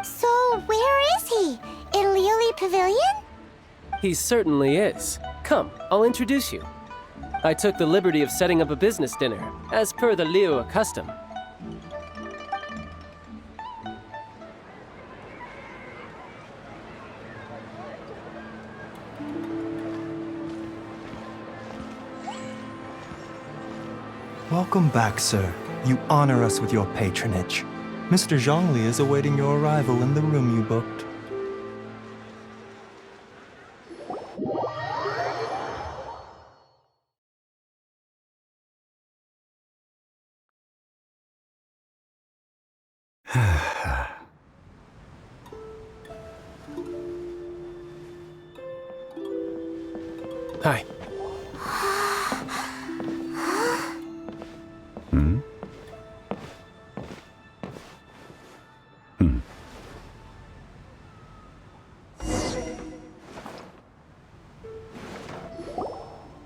So, where is he? In Liuli Pavilion? He certainly is. Come, I'll introduce you. I took the liberty of setting up a business dinner, as per the Liu custom. Welcome back, sir. You honor us with your patronage. Mr. Zhongli is awaiting your arrival in the room you booked. Hi.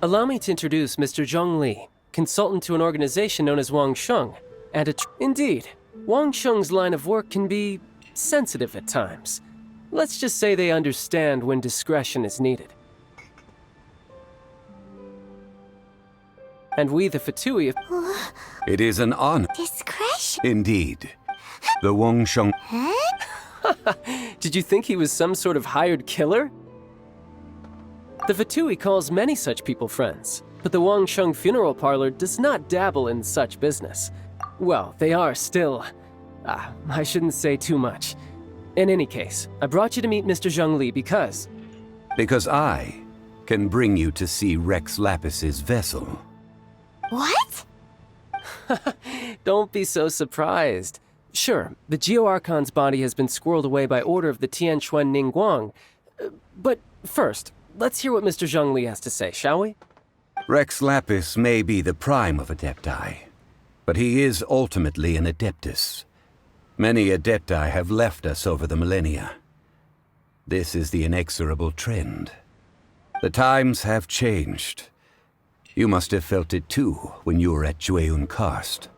Allow me to introduce Mr. Zhongli, consultant to an organization known as Wang Sheng, and Indeed, Wang Sheng's line of work can be sensitive at times. Let's just say they understand when discretion is needed. And we, the Fatui... It is an honor. Discretion? Indeed. The Wang Sheng... Huh? Did you think he was some sort of hired killer? The Fatui calls many such people friends, but the Wang Sheng Funeral Parlor does not dabble in such business. Well, they are still... I shouldn't say too much. In any case, I brought you to meet Mr. Zhongli because... Because I can bring you to see Rex Lapis's vessel. What? Don't be so surprised. Sure, the Geo Archon's body has been squirreled away by order of the Tianquan Ningguang. But first, let's hear what Mr. Zhongli has to say, shall we? Rex Lapis may be the prime of Adepti, but he is ultimately an Adeptus. Many Adepti have left us over the millennia. This is the inexorable trend. The times have changed. You must have felt it too when you were at Jueyun Karst.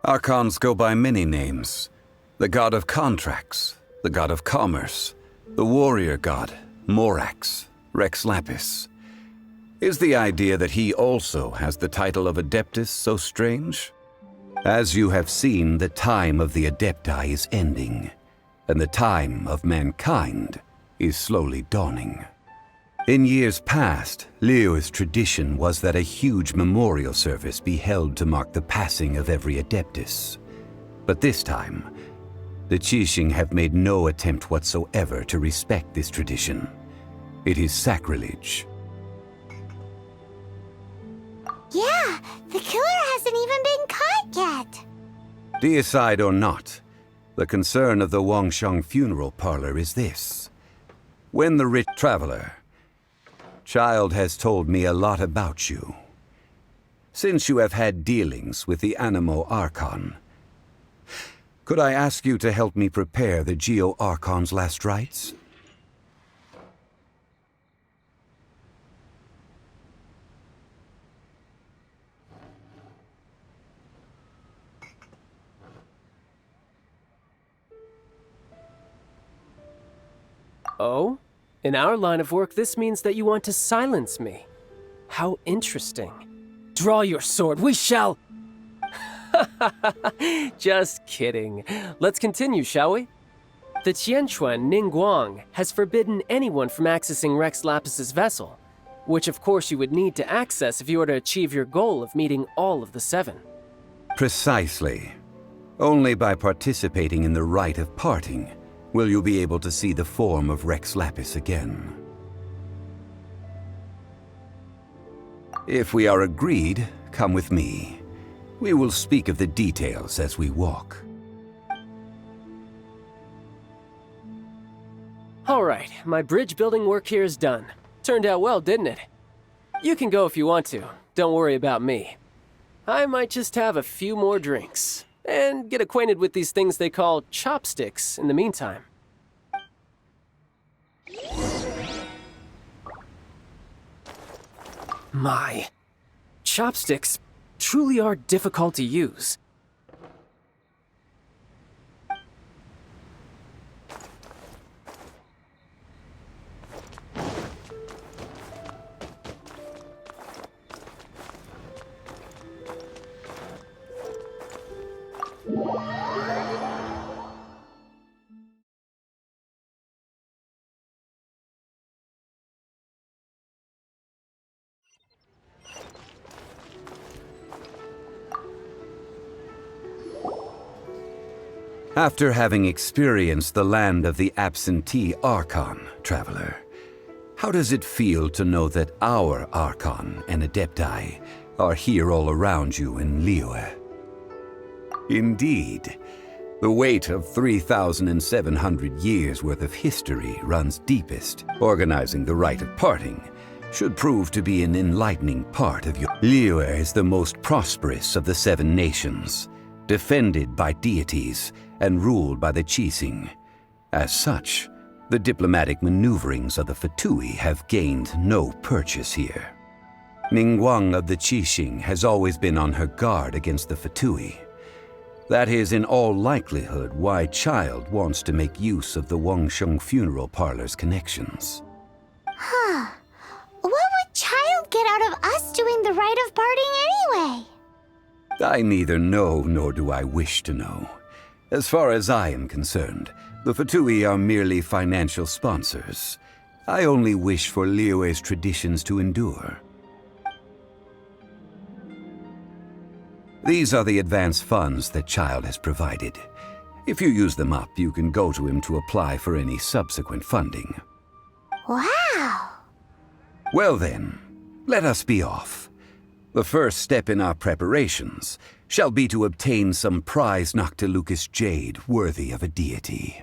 Archons go by many names. The god of contracts, the god of commerce, the warrior god, Morax, Rex Lapis. Is the idea that he also has the title of Adeptus so strange? As you have seen, the time of the Adepti is ending, and the time of mankind is slowly dawning. In years past, Liu's tradition was that a huge memorial service be held to mark the passing of every Adeptus. But this time, the Qixing have made no attempt whatsoever to respect this tradition. It is sacrilege. Yeah, the killer hasn't even been caught yet. Deicide or not, the concern of the Wang Sheng Funeral Parlor is this. When the rich traveler... Child has told me a lot about you. Since you have had dealings with the Animo Archon, could I ask you to help me prepare the Geo Archon's last rites? Oh? In our line of work, this means that you want to silence me. How interesting. Draw your sword, we shall... Just kidding. Let's continue, shall we? The Tianquan Ningguang has forbidden anyone from accessing Rex Lapis's vessel, which of course you would need to access if you were to achieve your goal of meeting all of the 7. Precisely. Only by participating in the rite of parting will you be able to see the form of Rex Lapis again. If we are agreed, come with me. We will speak of the details as we walk. All right, my bridge building work here is done. Turned out well, didn't it? You can go if you want to. Don't worry about me. I might just have a few more drinks and get acquainted with these things they call chopsticks in the meantime. My, chopsticks truly are difficult to use. After having experienced the land of the absentee Archon, traveler, how does it feel to know that our Archon and Adepti are here all around you in Liyue? Indeed, the weight of 3,700 years' worth of history runs deepest. Organizing the rite of parting should prove to be an enlightening part of your... Liyue is the most prosperous of the 7 nations, defended by deities and ruled by the Qixing. As such, the diplomatic maneuverings of the Fatui have gained no purchase here. Ningguang of the Qixing has always been on her guard against the Fatui. That is in all likelihood why Child wants to make use of the Wangsheng funeral parlor's connections. Huh. What would Child get out of us doing the rite of parting anyway? I neither know nor do I wish to know. As far as I am concerned, the Fatui are merely financial sponsors. I only wish for Liyue's traditions to endure. These are the advance funds that Child has provided. If you use them up, you can go to him to apply for any subsequent funding. Wow! Well then, let us be off. The first step in our preparations shall be to obtain some prized Noctilucous jade worthy of a deity.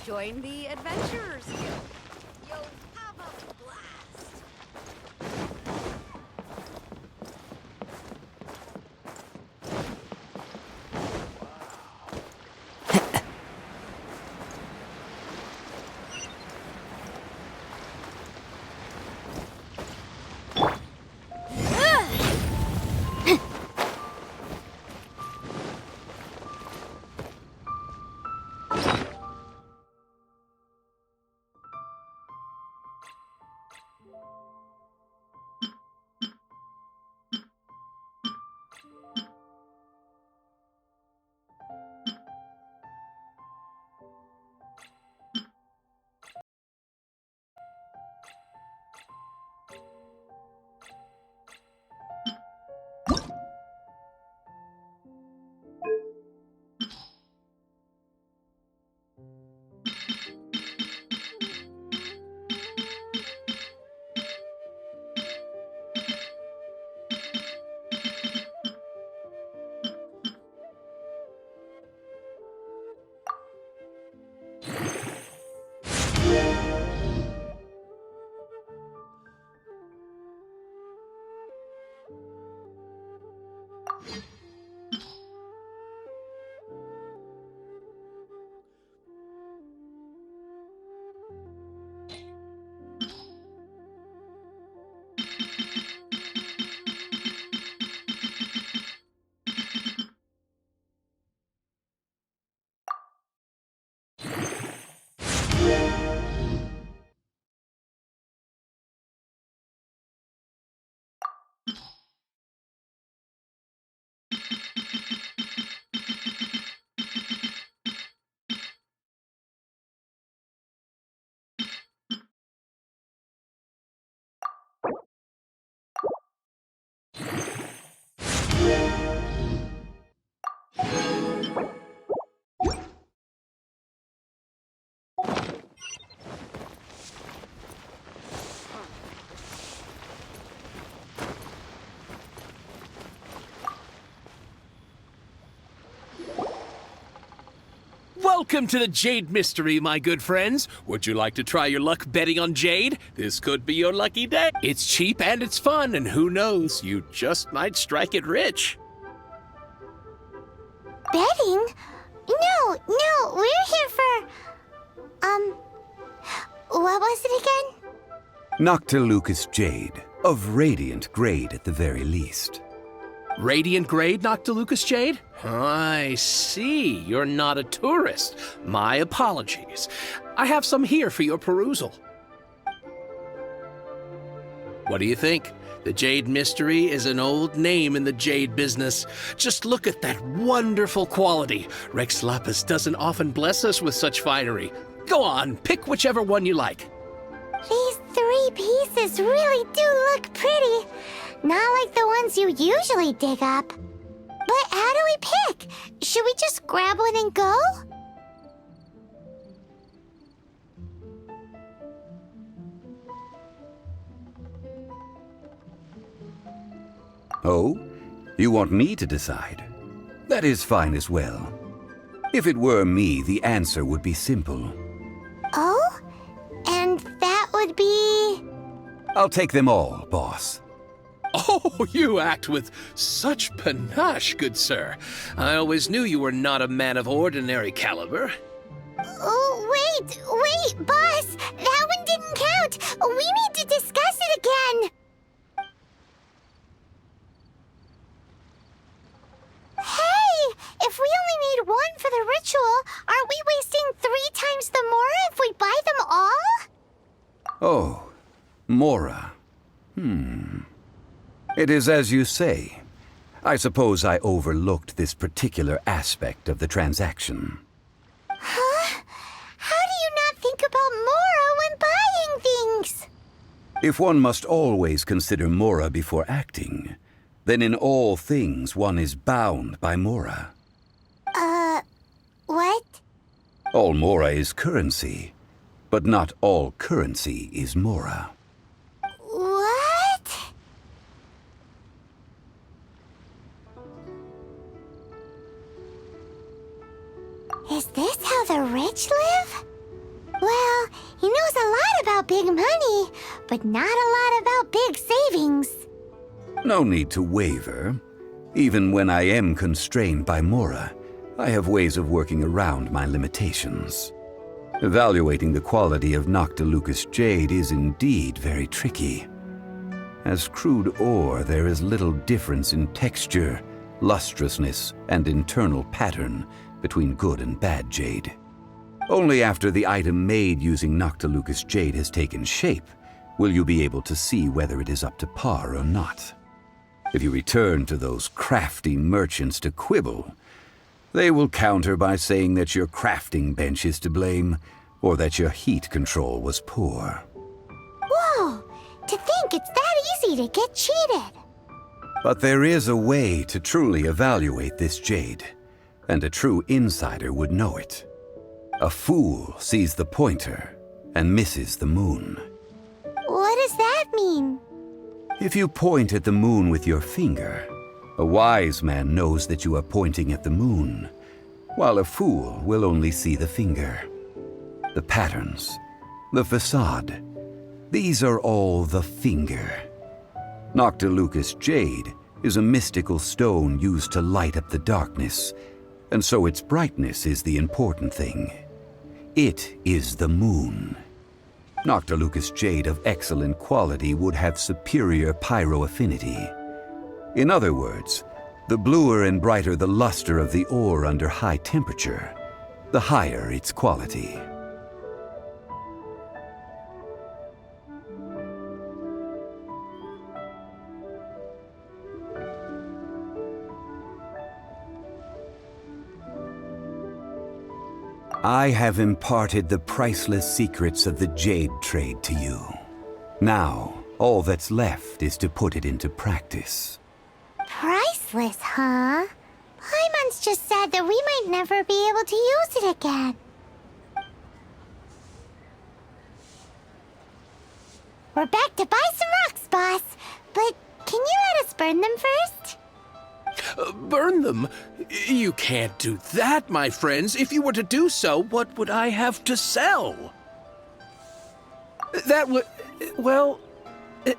Join the Adventurers Guild. You'll have a blast. Welcome to the Jade Mystery, my good friends. Would you like to try your luck betting on Jade? This could be your lucky day. It's cheap and it's fun, and who knows, you just might strike it rich. Betting? No, we're here for... what was it again? Noctilucous jade, of radiant grade at the very least. Radiant grade, Noctilucous Jade? I see. You're not a tourist. My apologies. I have some here for your perusal. What do you think? The Jade Mystery is an old name in the jade business. Just look at that wonderful quality. Rex Lapis doesn't often bless us with such finery. Go on, pick whichever one you like. These 3 pieces really do look pretty. Not like the ones you usually dig up. But how do we pick? Should we just grab one and go? Oh? You want me to decide? That is fine as well. If it were me, the answer would be simple. Oh? And that would be... I'll take them all, boss. Oh, you act with such panache, good sir. I always knew you were not a man of ordinary caliber. Oh, wait, boss! That one didn't count! We need to discuss it again! Hey! If we only need one for the ritual, aren't we wasting 3 times the Mora if we buy them all? Oh, Mora. It is as you say. I suppose I overlooked this particular aspect of the transaction. Huh? How do you not think about Mora when buying things? If one must always consider Mora before acting, then in all things one is bound by Mora. What? All Mora is currency, but not all currency is Mora. What? Is this how the rich live? Well, he knows a lot about big money, but not a lot about big savings. No need to waver. Even when I am constrained by Mora, I have ways of working around my limitations. Evaluating the quality of Noctilucous Jade is indeed very tricky. As crude ore, there is little difference in texture, lustrousness, and internal pattern between good and bad jade. Only after the item made using Noctilucous Jade has taken shape will you be able to see whether it is up to par or not. If you return to those crafty merchants to quibble, they will counter by saying that your crafting bench is to blame, or that your heat control was poor. Whoa! To think it's that easy to get cheated. But there is a way to truly evaluate this jade, and a true insider would know it. A fool sees the pointer and misses the moon. What does that mean? If you point at the moon with your finger, a wise man knows that you are pointing at the moon, while a fool will only see the finger. The patterns, the facade, these are all the finger. Noctilucous Jade is a mystical stone used to light up the darkness, and so its brightness is the important thing. It is the moon. Noctilucous Jade of excellent quality would have superior pyro-affinity. In other words, the bluer and brighter the luster of the ore under high temperature, the higher its quality. I have imparted the priceless secrets of the jade trade to you. Now, all that's left is to put it into practice. Priceless, huh? Paimon's just said that we might never be able to use it again. We're back to buy some rocks, boss. But can you let us burn them first? Burn them? You can't do that, my friends. If you were to do so, what would I have to sell? That would... well...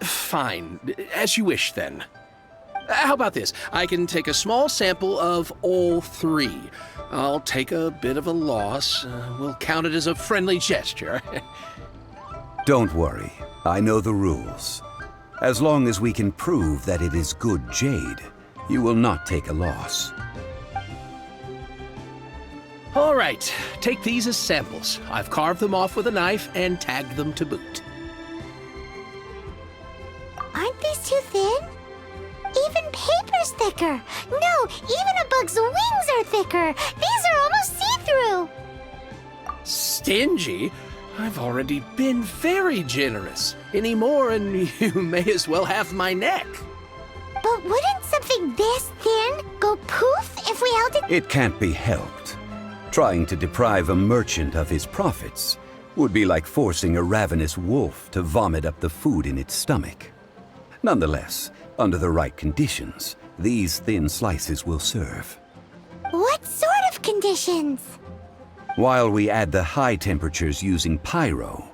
fine. As you wish, then. How about this? I can take a small sample of all 3. I'll take a bit of a loss. We'll count it as a friendly gesture. Don't worry. I know the rules. As long as we can prove that it is good jade, you will not take a loss. All right, take these as samples. I've carved them off with a knife and tagged them to boot. Aren't these too thin? Even paper's thicker. No, even a bug's wings are thicker. These are almost see-through. Stingy? I've already been very generous. Any more and you may as well have my neck. But wouldn't something this thin go poof if we held it? It can't be helped. Trying to deprive a merchant of his profits would be like forcing a ravenous wolf to vomit up the food in its stomach. Nonetheless, under the right conditions, these thin slices will serve. What sort of conditions? While we add the high temperatures using pyro,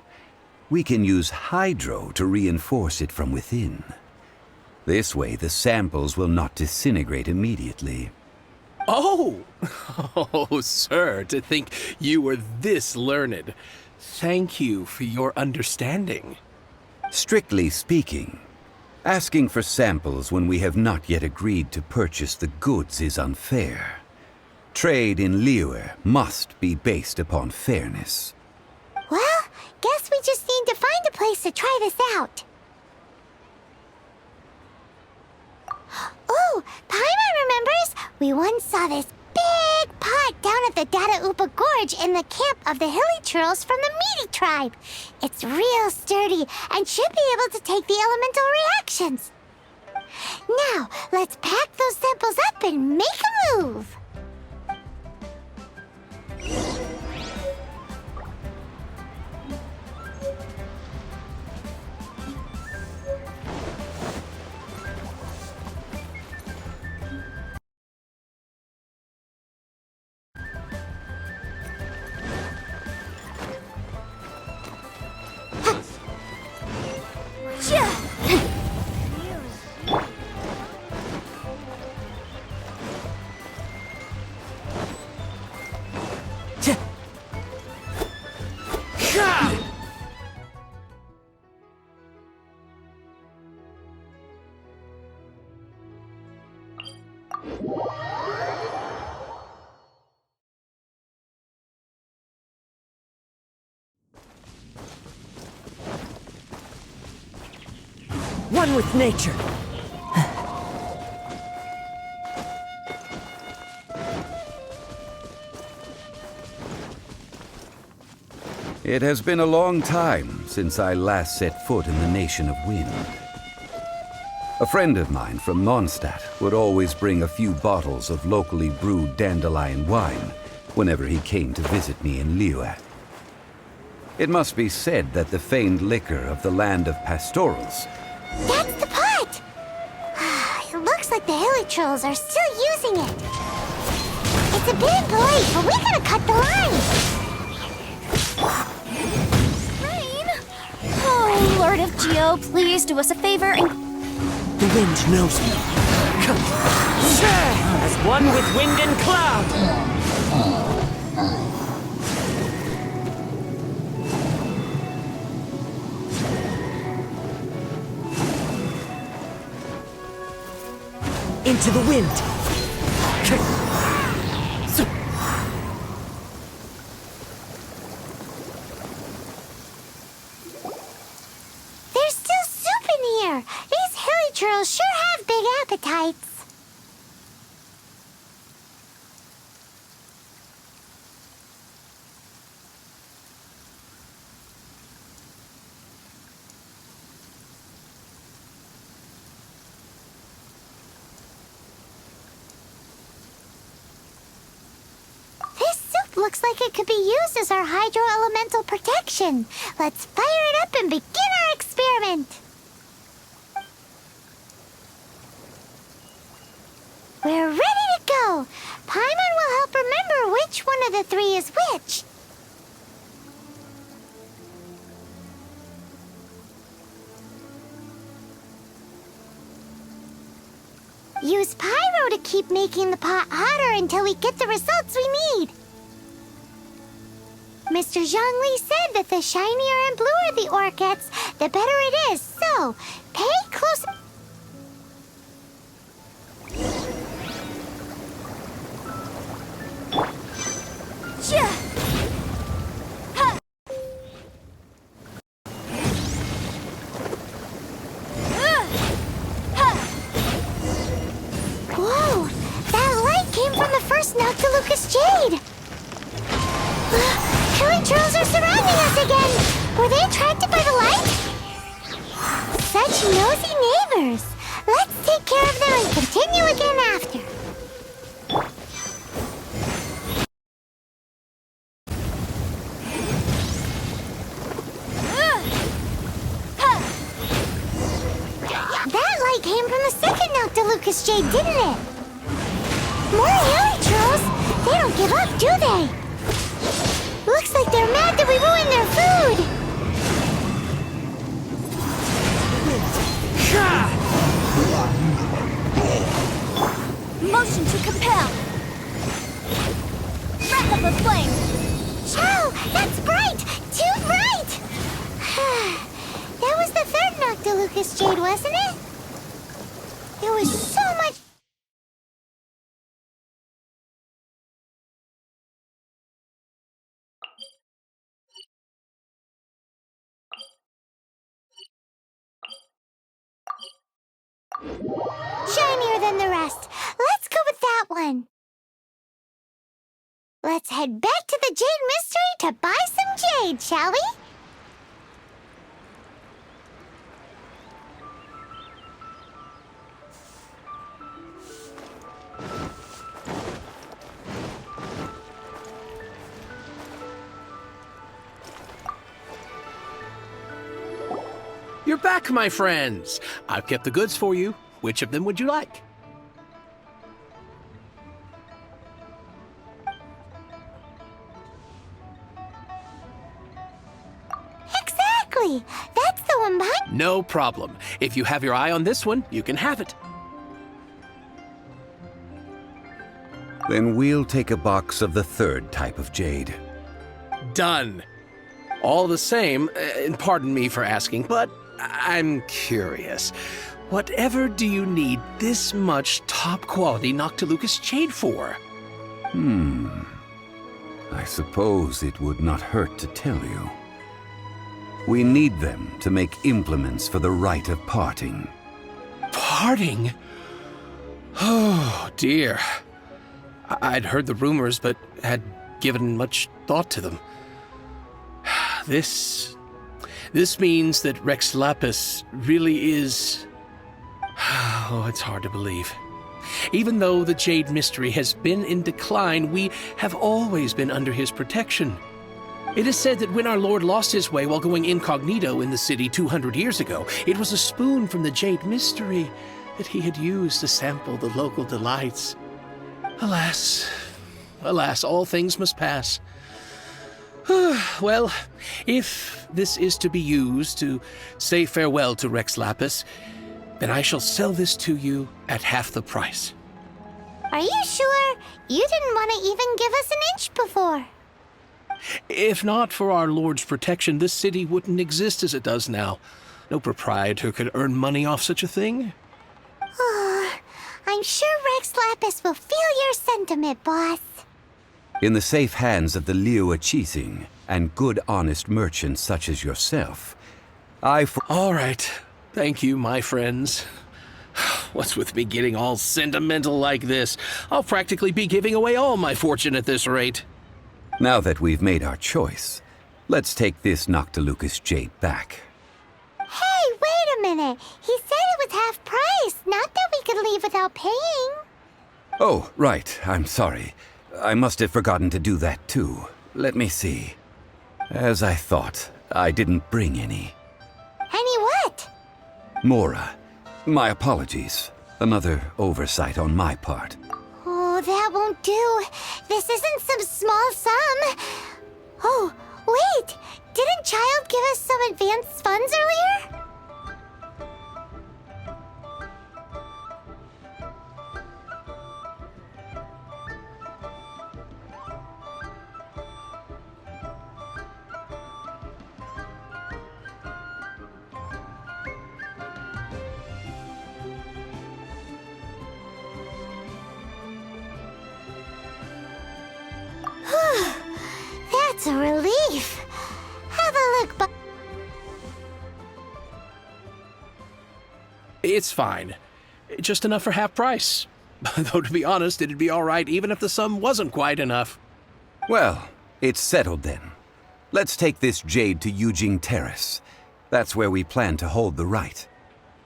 we can use hydro to reinforce it from within. This way, the samples will not disintegrate immediately. Oh! Oh, sir, to think you were this learned. Thank you for your understanding. Strictly speaking, asking for samples when we have not yet agreed to purchase the goods is unfair. Trade in Liyue must be based upon fairness. Well, guess we just need to find a place to try this out. Oh, Paimon remembers! We once saw this big pot down at the Data Upa Gorge in the camp of the hilly churls from the Meaty tribe. It's real sturdy and should be able to take the elemental reactions. Now, let's pack those samples up and make a move. One with nature. It has been a long time since I last set foot in the Nation of Wind. A friend of mine from Mondstadt would always bring a few bottles of locally brewed dandelion wine whenever he came to visit me in Liyue. It must be said that the famed liquor of the land of pastorals. That's the pot! It looks like the hilly trolls are still using it. It's a bit impolite, but we gotta cut the line. Rain? Oh, Lord of Geo, please do us a favor and... The wind knows me. Come. As one with wind and cloud. Into the wind. There's still soup in here. These hilly trolls sure have big appetites. Looks like it could be used as our hydro-elemental protection. Let's fire it up and begin our experiment. We're ready to go. Paimon will help remember which one of the three is which. Use pyro to keep making the pot hotter until we get the results we need. Mr. Zhongli said that the shinier and bluer the ore gets, the better it is. So, pay close... Were they attracted by the light? Such nosy neighbors. Let's take care of them and continue again after. That light came from the second Noctilucous Jade, didn't it? More Helichurls? They don't give up, do they? Looks like they're mad that we ruined their food! Motion to compel. Wrap up a flame. Chow! That's bright! Too bright! That was the third Noctilucous Jade, wasn't it? There was so much... shinier than the rest. Let's go with that one. Let's head back to the Jade Mystery to buy some jade, shall we? You're back, my friends. I've kept the goods for you. Which of them would you like? Exactly! That's the one behind... No problem. If you have your eye on this one, you can have it. Then we'll take a box of the third type of jade. Done. All the same, and pardon me for asking, but I'm curious. Whatever do you need this much top-quality Noctilucous Jade for? I suppose it would not hurt to tell you. We need them to make implements for the rite of parting. Parting? Oh, dear. I'd heard the rumors, but had given much thought to them. This means that Rex Lapis really is... Oh, it's hard to believe. Even though the Jade Mystery has been in decline, we have always been under his protection. It is said that when our Lord lost his way while going incognito in the city 200 years ago, it was a spoon from the Jade Mystery that he had used to sample the local delights. Alas, alas, all things must pass. Well, if this is to be used to say farewell to Rex Lapis, then I shall sell this to you at half the price. Are you sure? You didn't want to even give us an inch before. If not for our Lord's protection, this city wouldn't exist as it does now. No proprietor could earn money off such a thing. I'm sure Rex Lapis will feel your sentiment, boss. In the safe hands of the Liu Achising and good honest merchants such as yourself, All right. Thank you, my friends. What's with me getting all sentimental like this? I'll practically be giving away all my fortune at this rate. Now that we've made our choice, let's take this Noctilucous Jade back. Hey, wait a minute. He said it was half price, not that we could leave without paying. Oh, right. I'm sorry. I must have forgotten to do that too. Let me see. As I thought, I didn't bring any. Any what? Mora, my apologies. Another oversight on my part. Oh, that won't do. This isn't some small sum. Oh, wait. Didn't Child give us some advanced funds earlier? That's a relief. Have a look, but It's fine. Just enough for half price. Though, to be honest, it'd be all right even if the sum wasn't quite enough. Well, it's settled then. Let's take this jade to Yujing Terrace. That's where we plan to hold the rite.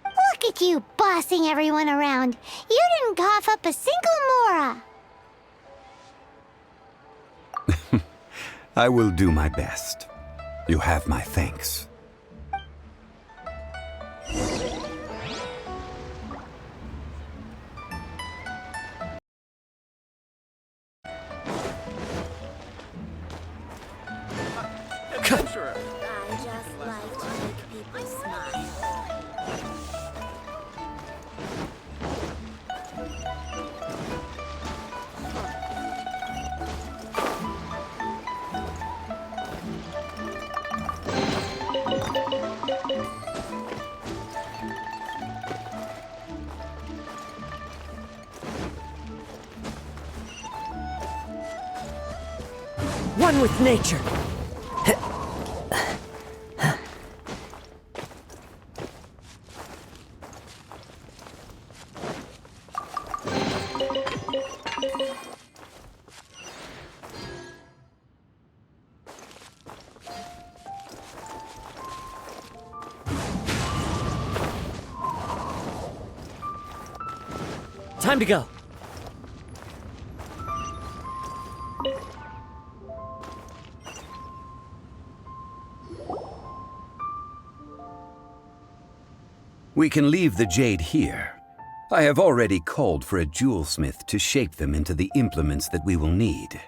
Look at you bossing everyone around. You didn't cough up a single mora. I will do my best. You have my thanks. I just like to make people smile. One with nature. Time to go. We can leave the jade here. I have already called for a jewelsmith to shape them into the implements that we will need.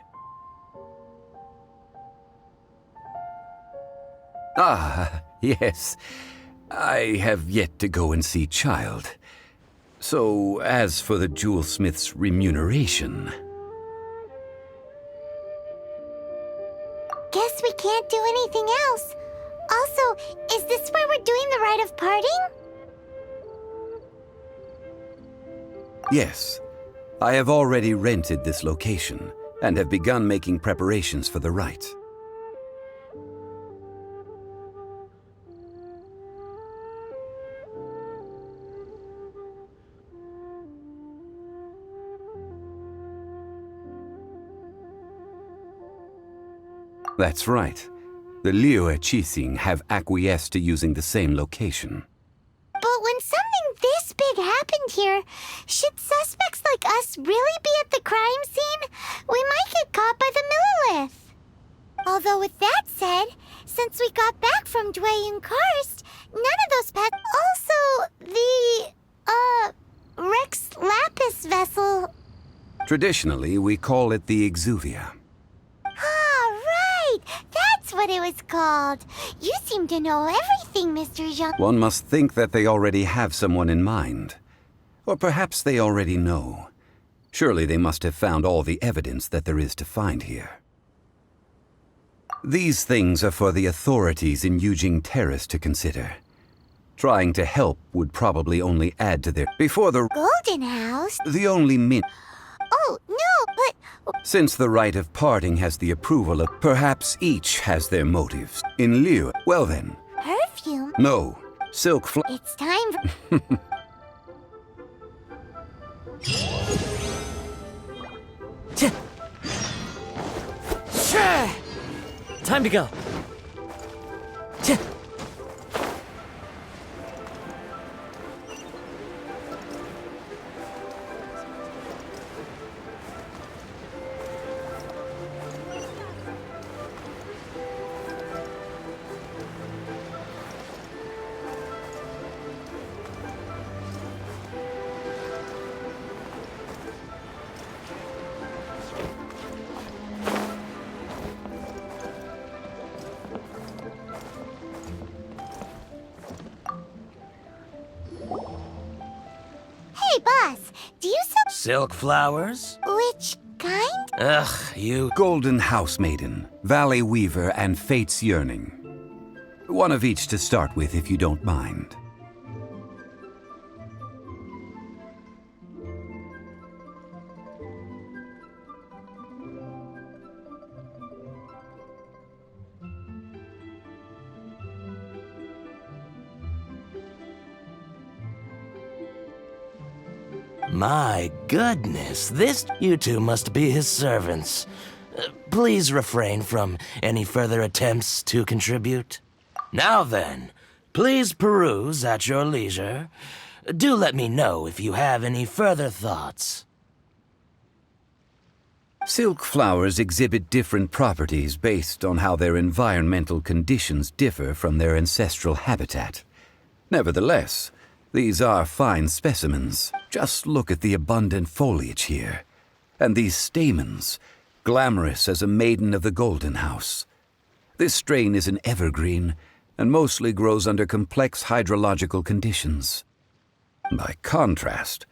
Ah, yes. I have yet to go and see Child. So, as for the jewelsmith's remuneration... Guess we can't do anything else. Also, is this where we're doing the rite of parting? Yes, I have already rented this location and have begun making preparations for the rite. That's right. The Liu Qixing have acquiesced to using the same location. But when something this big happened here, should suspects like us really be at the crime scene? We might get caught by the Millilith. Although with that said, since we got back from Dwayne Karst, none of those pets... Also, the, Rex Lapis vessel... Traditionally, we call it the Exuvia. Ah, right! That's what it was called. You seem to know everything, Mr. Zhang. One must think that they already have someone in mind. Or perhaps they already know. Surely they must have found all the evidence that there is to find here. These things are for the authorities in Yujing Terrace to consider. Trying to help would probably only add to their... Before the... Golden House? The only Oh, no, but... Since the rite of parting has the approval of... Perhaps each has their motives. In lieu... Well then... Perfume? No. Silk fl... It's time for... Time to go. Hey, boss, do you sell... Silk flowers? Which kind? Ugh, you... Golden House Maiden, Valley Weaver, and Fate's Yearning. One of each to start with, if you don't mind. My goodness, this... You two must be his servants. Please refrain from any further attempts to contribute. Now then, please peruse at your leisure. Do let me know if you have any further thoughts. Silk flowers exhibit different properties based on how their environmental conditions differ from their ancestral habitat. Nevertheless, these are fine specimens. Just look at the abundant foliage here. And these stamens, glamorous as a maiden of the Golden House. This strain is an evergreen and mostly grows under complex hydrological conditions. By contrast,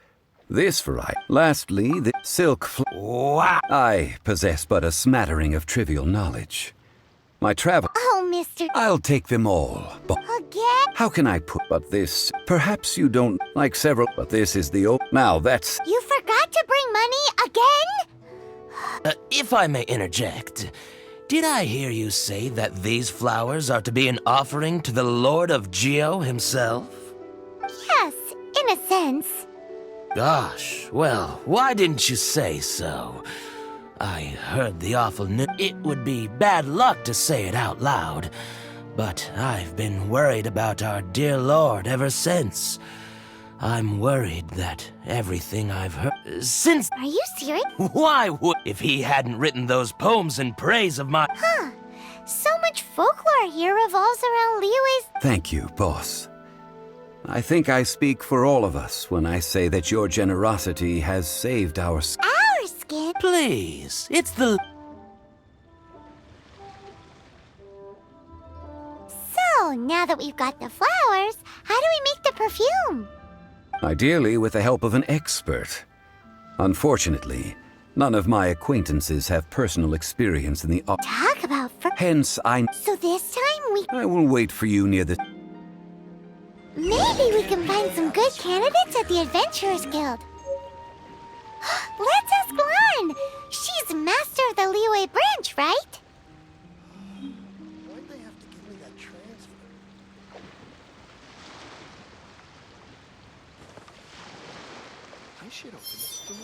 this variety. Lastly, the silk Wow! I possess but a smattering of trivial knowledge. My travel. Oh, Mr. I'll take them all. But Again? how can I put? But this. Perhaps you don't like several. But this is the. Now that's. You forgot to bring money again? If I may interject, did I hear you say that these flowers are to be an offering to the Lord of Geo himself? Yes, in a sense. Gosh, well, why didn't you say so? I heard the awful news. It would be bad luck to say it out loud, but I've been worried about our dear Lord ever since. I'm worried that everything I've heard since. Are you serious? Why would if he hadn't written those poems in praise of my. Huh. So much folklore here revolves around Liyue's. Thank you, boss. I think I speak for all of us when I say that your generosity has saved our. Our skin. Please, it's the. So, now that we've got the flowers, how do we make the perfume? Ideally, with the help of an expert. Unfortunately, none of my acquaintances have personal experience in the. Talk about Hence, So this time I will wait for you near the. maybe we can find some good candidates at the Adventurers Guild. Let's ask Lan. She's master of the Liyue branch, right? Why'd they have to give me that transfer? I should open the store.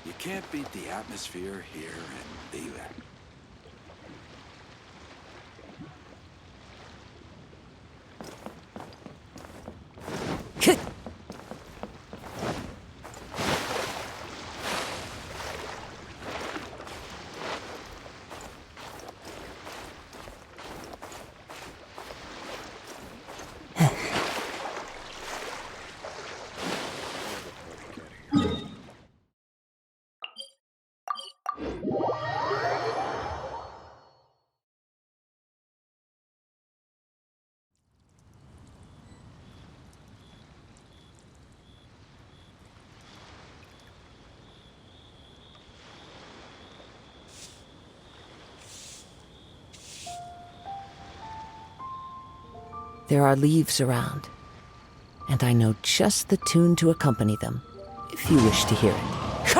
You can't beat the atmosphere here in Liyue. There are leaves around, and I know just the tune to accompany them, if you wish to hear it.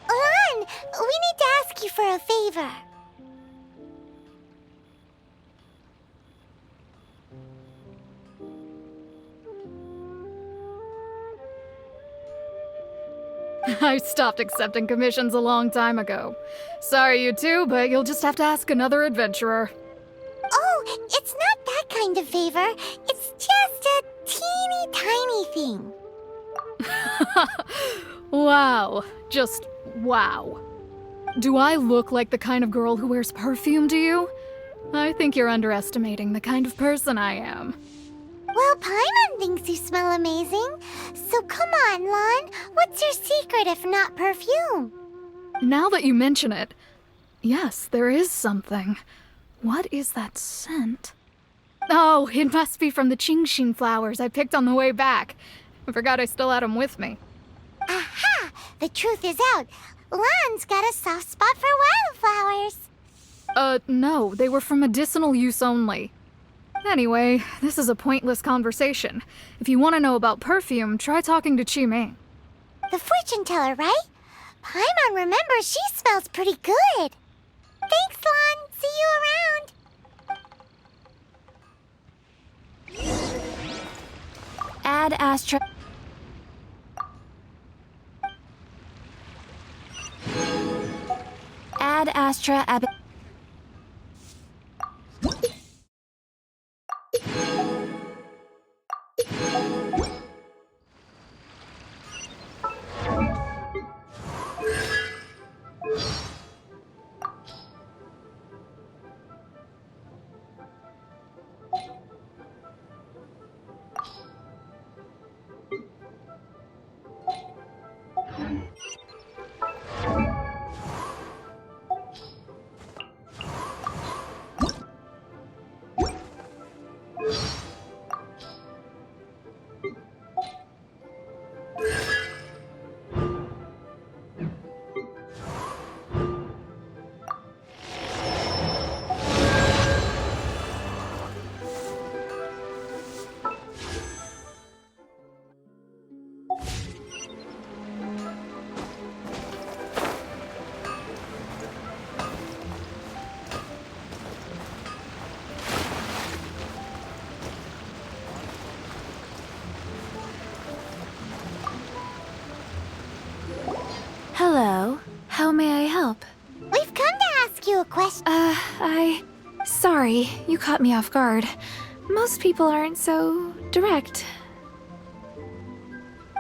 Lan, we need to ask you for a favor. I stopped accepting commissions a long time ago. Sorry, you two, but you'll just have to ask another adventurer. Oh, it's not that kind of favor. It's just a teeny tiny thing. Wow. Just wow. Do I look like the kind of girl who wears perfume to you? I think you're underestimating the kind of person I am. Well, Paimon thinks you smell amazing. So come on, Lan. What's your secret if not perfume? Now that you mention it, yes, there is something. What is that scent? Oh, it must be from the Genshin flowers I picked on the way back. I forgot I still had them with me. Aha! The truth is out. Lan's got a soft spot for wildflowers. No, they were for medicinal use only. Anyway, this is a pointless conversation. If you want to know about perfume, try talking to Chi Ming. The fortune teller, right? Paimon remembers she smells pretty good. Thanks, Lon. See you around. Add Astra. Add Astra Ab. Hello. How may I help? We've come to ask you a question. Sorry, you caught me off guard. Most people aren't so direct.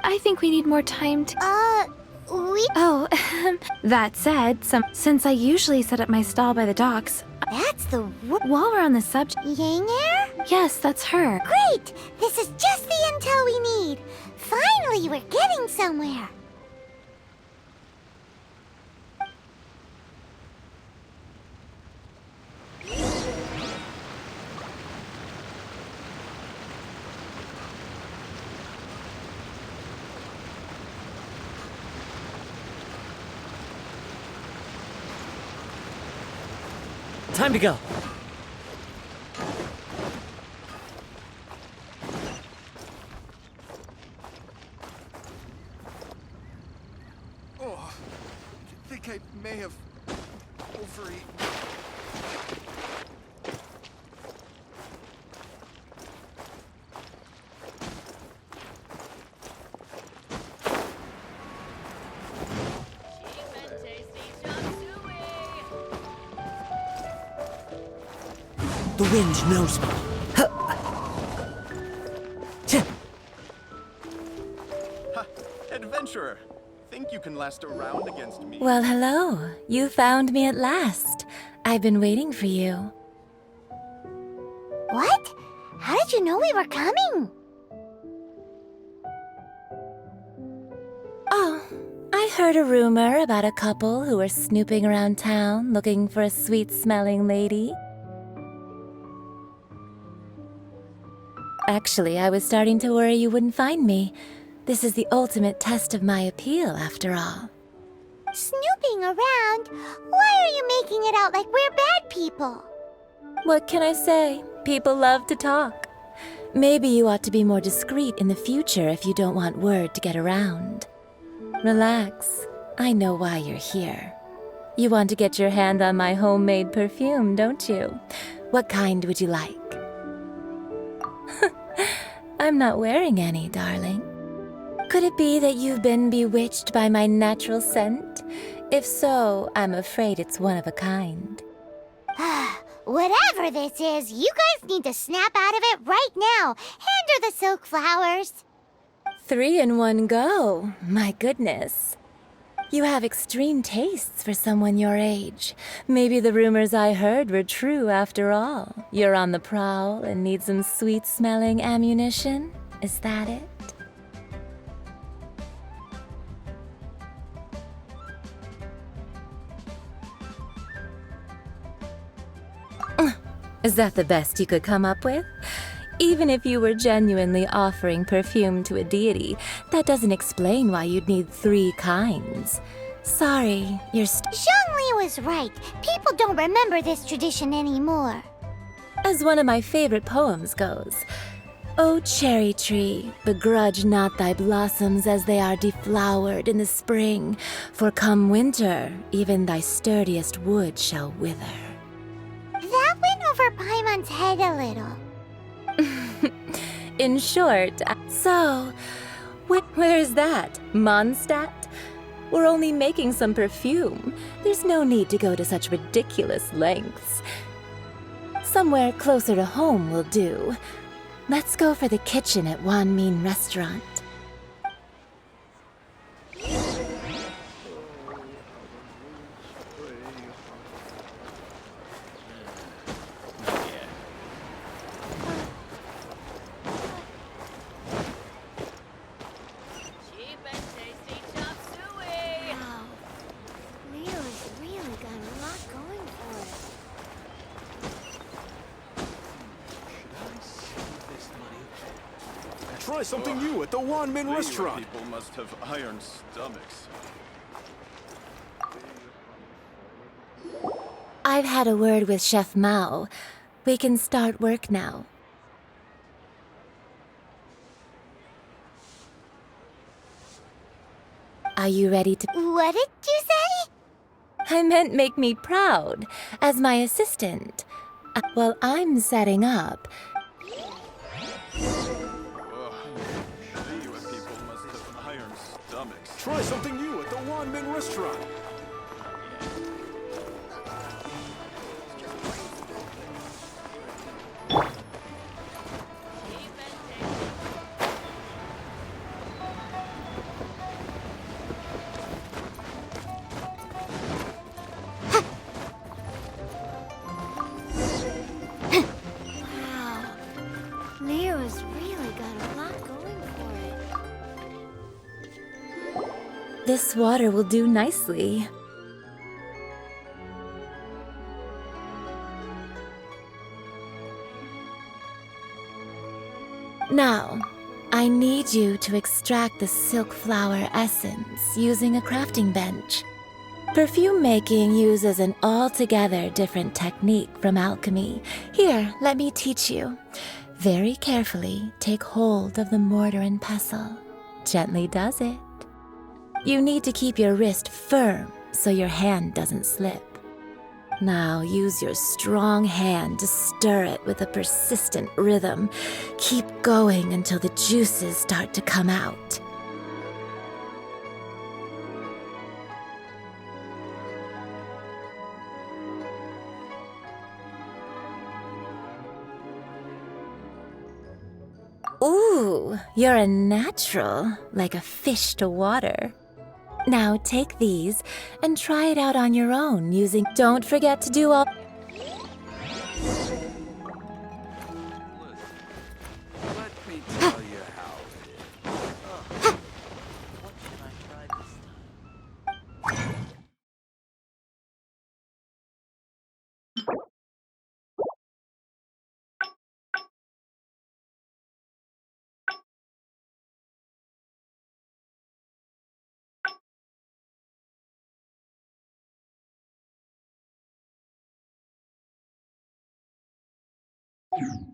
I think we need more time to. Oh, that said, since I usually set up my stall by the docks. That's the. While we're on the subject. Yang Air? Yes, that's her. Great! This is just the intel we need. Finally, we're getting somewhere. Time to go. Oh, I think I may have overeaten. The wind knows me. Ha! Adventurer! Think you can last a round against me? Well, hello. You found me at last. I've been waiting for you. What? How did you know we were coming? Oh, I heard a rumor about a couple who were snooping around town looking for a sweet-smelling lady. Actually, I was starting to worry you wouldn't find me. This is the ultimate test of my appeal, after all. Snooping around? Why are you making it out like we're bad people? What can I say? People love to talk. Maybe you ought to be more discreet in the future if you don't want word to get around. Relax. I know why you're here. You want to get your hand on my homemade perfume, don't you? What kind would you like? I'm not wearing any, darling. Could it be that you've been bewitched by my natural scent? If so, I'm afraid it's one of a kind. Whatever this is, you guys need to snap out of it right now. Hand her the silk flowers. 3 in one go. My goodness. You have extreme tastes for someone your age. Maybe the rumors I heard were true after all. You're on the prowl and need some sweet-smelling ammunition? Is that it? Is that the best you could come up with? Even if you were genuinely offering perfume to a deity, that doesn't explain why you'd need 3 kinds. Sorry, you're Zhongli was right. People don't remember this tradition anymore. As one of my favorite poems goes, O cherry tree, begrudge not thy blossoms as they are deflowered in the spring, for come winter, even thy sturdiest wood shall wither. That went over Paimon's head a little. In short, so, where's that? Mondstadt? We're only making some perfume. There's no need to go to such ridiculous lengths. Somewhere closer to home will do. Let's go for the kitchen at Wan Min Restaurant. Leo's really got a lot going for it. Try something new at the Wan Min Restaurant. People must have iron stomachs. I've had a word with Chef Mao. We can start work now. Are you ready to... What did you say? I meant make me proud, as my assistant. Well, I'm setting up. Try something new at the Wan Min Restaurant. Wow. Leo's really got a lot going for it. This water will do nicely. Now, I need you to extract the silk flower essence using a crafting bench. Perfume making uses an altogether different technique from alchemy. Here, let me teach you. Very carefully, take hold of the mortar and pestle. Gently does it. You need to keep your wrist firm so your hand doesn't slip. Now use your strong hand to stir it with a persistent rhythm. Keep going until the juices start to come out. Ooh, you're a natural, like a fish to water. Now take these and try it out on your own using... Don't forget to do all... Let me tell you how it is. What can I try this time? You